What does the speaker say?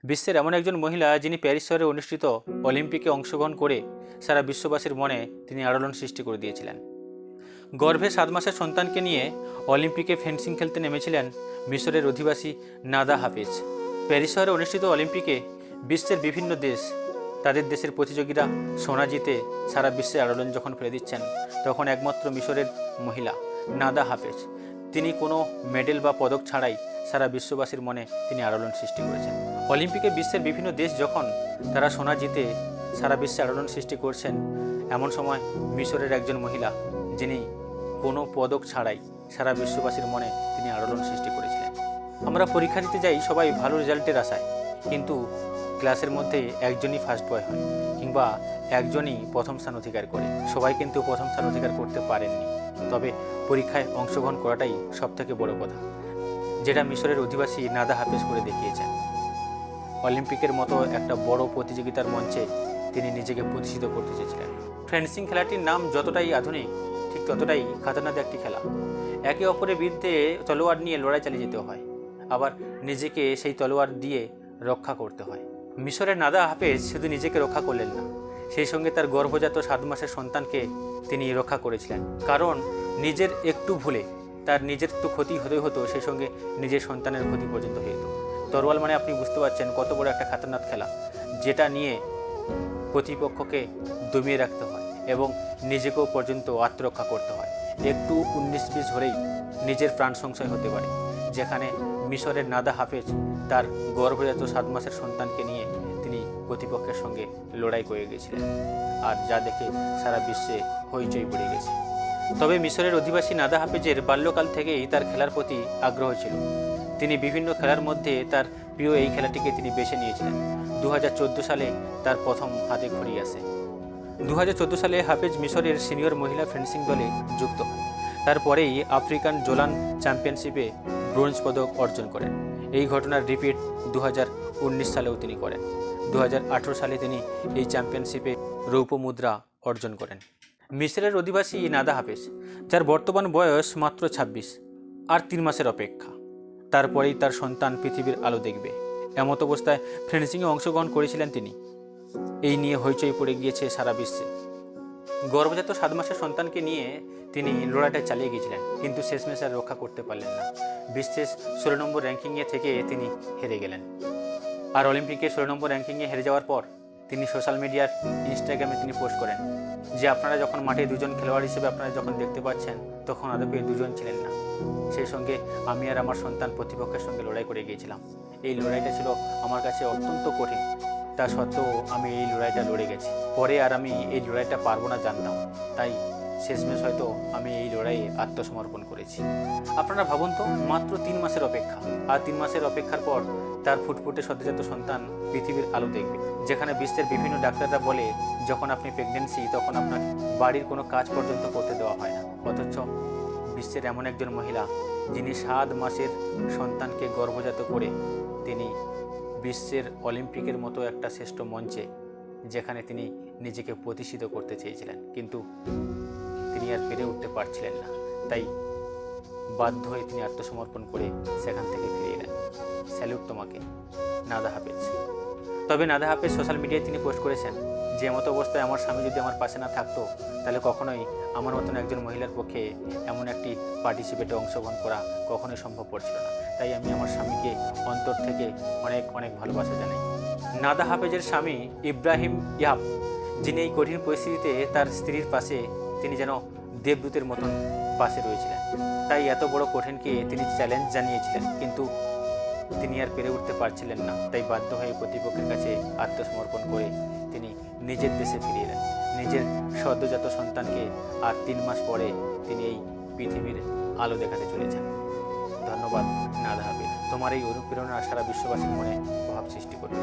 বিশ্বের এমন একজন মহিলা যিনি প্যারিস শহরে অনুষ্ঠিত অলিম্পিকে অংশগ্রহণ করে সারা বিশ্ববাসীর মনে তিনি আলোড়ন সৃষ্টি করে দিয়েছিলেন। গর্ভে 7 মাসের সন্তানকে নিয়ে অলিম্পিকে ফেন্সিং খেলতে নেমেছিলেন মিশরের অধিবাসী নাদা হাফেজ। প্যারিস শহরে অনুষ্ঠিত অলিম্পিকে বিশ্বের বিভিন্ন দেশ তাদের দেশের প্রতিযোগীরা সোনা জিতে সারা বিশ্বে আলোড়ন যখন ফেলে দিচ্ছেন, তখন একমাত্র মিশরের মহিলা নাদা হাফেজ তিনি কোনো মেডেল বা পদক ছাড়াই সারা বিশ্ববাসীর মনে তিনি আলোড়ন সৃষ্টি করেছেন। অলিম্পিকে বিশ্বের বিভিন্ন দেশ যখন তারা সোনা জিতে সারা বিশ্বে আলোড়ন সৃষ্টি করছেন, এমন সময় মিশরের একজন মহিলা যিনি কোনো পদক ছাড়াই সারা বিশ্ববাসীর মনে তিনি আলোড়ন সৃষ্টি করেছিলেন। আমরা পরীক্ষা দিতে যাই সবাই ভালো রেজাল্টের আশায়, কিন্তু ক্লাসের মধ্যে একজনই ফার্স্ট বয় হয় কিংবা একজনই প্রথম স্থান অধিকার করে। সবাই কিন্তু প্রথম স্থান অধিকার করতে পারেননি, তবে পরীক্ষায় অংশগ্রহণ করাটাই সবথেকে বড় কথা, যেটা মিশরের অধিবাসী নাদা হাফেজ করে দেখিয়েছেন। অলিম্পিকের মতো একটা বড় প্রতিযোগিতার মঞ্চে তিনি নিজেকে প্রতিষ্ঠিত করতে চেয়েছিলেন। ফেন্সিং খেলাটির নাম যতটাই আধুনিক, ঠিক ততটাই খাতারনাক একটি খেলা। একে অপরের বিরুদ্ধে তলোয়ার নিয়ে লড়াই চালিয়ে যেতে হয়, আবার নিজেকে সেই তলোয়ার দিয়ে রক্ষা করতে হয়। মিশরের নাদা হাফেজ শুধু নিজেকে রক্ষা করলেন না, সেই সঙ্গে তার গর্ভজাত 7 মাসের সন্তানকে তিনি রক্ষা করেছিলেন। কারণ নিজের একটু ভুলে তার নিজের তো ক্ষতি হতো, সেই সঙ্গে নিজের সন্তানের ক্ষতি পর্যন্ত হয়ে যেত। তরোয়াল মানে আপনি বুঝতে পারছেন কত বড় একটা খাতারনাক খেলা, যেটা নিয়ে প্রতিপক্ষকে দমিয়ে রাখতে হয় এবং নিজেকেও পর্যন্ত আত্মরক্ষা করতে হয়। একটু 19-20 হলেই নিজের প্রাণ সংশয় হতে পারে, যেখানে মিশরের নাদা হাফেজ তার গর্ভজাত 7 মাসের সন্তানকে নিয়ে তিনি প্রতিপক্ষের সঙ্গে লড়াই করে গিয়েছিলেন, আর যা দেখে সারা বিশ্বে হইচই পড়ে গেছে। তবে মিশরের অধিবাসী নাদা হাফেজের বাল্যকাল থেকেই তার খেলার প্রতি আগ্রহ ছিল। তিনি বিভিন্ন খেলার মধ্যে তার প্রিয় এই খেলাটিকে তিনি বেছে নিয়েছিলেন। 2014 সালে তার প্রথম হাতে ঘড়ি আসে। 2014 সালে হাফেজ মিশরের সিনিয়র মহিলা ফেন্সিং দলে যুক্ত হয়। তারপরেই আফ্রিকান জোলান চ্যাম্পিয়নশিপে ব্রোঞ্জ পদক অর্জন করেন। এই ঘটনার রিপিট 2019 সালেও তিনি করেন। 2018 সালে তিনি এই চ্যাম্পিয়নশিপে রৌপ্য মুদ্রা অর্জন করেন। মিশরের অধিবাসী নাদা হাফেজ, যার বর্তমান বয়স মাত্র 26 আর 3 মাসের অপেক্ষা, তারপরেই তার সন্তান পৃথিবীর আলো দেখবে, এমত অবস্থায় ফেন্সিংয়ে অংশগ্রহণ করেছিলেন তিনি। এই নিয়ে হইচই পড়ে গিয়েছে সারা বিশ্বে। গর্ভজাত 7 মাসের সন্তানকে নিয়ে তিনি লড়াইটা চালিয়ে গিয়েছিলেন, কিন্তু শেষমেশ আর রক্ষা করতে পারলেন না। বিশ্বের 16 নম্বর র্যাঙ্কিংয়ে থেকে তিনি হেরে গেলেন। আর অলিম্পিকে 16 নম্বর র্যাঙ্কিংয়ে হেরে যাওয়ার পর তিনি সোশ্যাল মিডিয়ার ইনস্টাগ্রামে তিনি পোস্ট করেন যে আপনারা যখন মাঠে দুজন খেলোয়াড় হিসেবে আপনারা যখন দেখতে পাচ্ছেন, তখন আদপে দুজন ছিলেন না। সেই সঙ্গে আমি আর আমার সন্তান প্রতিপক্ষের সঙ্গে লড়াই করে গিয়েছিলাম। এই লড়াইটা ছিল আমার কাছে অত্যন্ত কঠিন, তা সত্ত্বেও আমি এই লড়াইটা লড়ে গেছি। পরে আর আমি এই লড়াইটা পারবো না জানতাম, তাই শেষমেশ হয়তো আমি এই লড়াইয়ে আত্মসমর্পণ করেছি। আপনারা ভাবুন তো, মাত্র 3 মাসের অপেক্ষা, আর 3 মাসের অপেক্ষার পর তার ফুটফুটে সদ্যজাত সন্তান পৃথিবীর আলো দেখবে। যেখানে বিশ্বের বিভিন্ন ডাক্তাররা বলে যখন আপনি প্রেগনেন্সি তখন আপনার বাড়ির কোনো কাজ পর্যন্ত করতে দেওয়া হয় না, অথচ বিশ্বের এমন একজন মহিলা যিনি 7 মাসের সন্তানকে গর্ভজাত করে তিনি বিশ্বের অলিম্পিকের মতো একটা শ্রেষ্ঠ মঞ্চে, যেখানে তিনি নিজেকে প্রতিষ্ঠিত করতে চেয়েছিলেন, কিন্তু তিনি আর পেরে উঠতে পারছিলেন না, তাই বাধ্য হয়ে তিনি আত্মসমর্পণ করে সেখান থেকে ফিরে এলেন। স্যালুট তোমাকে নাদা হাফেজ। তবে নাদা হাফেজ সোশ্যাল মিডিয়ায় তিনি পোস্ট করেছেন যে মতো অবস্থায় আমার স্বামী যদি আমার পাশে না থাকতো, তাহলে কখনোই আমার মতন একজন মহিলার পক্ষে এমন একটি পার্টিসিপেটে অংশগ্রহণ করা কখনোই সম্ভব পড়ছিল না। তাই আমি আমার স্বামীকে অন্তর থেকে অনেক অনেক ভালোবাসা জানাই। নাদা হাফেজের স্বামী ইব্রাহিম ইয়াব, যিনি এই কঠিন পরিস্থিতিতে তার স্ত্রীর পাশে তিনি যেন দেবদূতের মতন পাশে রয়েছিলেন। তাই এত বড় কঠিনকে তিনি চ্যালেঞ্জ জানিয়েছিলেন, কিন্তু তিনি আর পেরে উঠতে পারছিলেন না, তাই বাধ্য হয়ে প্রতিপক্ষের কাছে আত্মসমর্পণ করে তিনি নিজের দেশে ফিরে এলেন নিজের সদ্যজাত সন্তানকে। আর 3 মাস পরে তিনি এই পৃথিবীর আলো দেখাতে চলেছেন। ধন্যবাদ নাদা হাফেজ, তোমার এই অনুপ্রেরণা সারা বিশ্ববাসীর মনে প্রভাব সৃষ্টি করবে।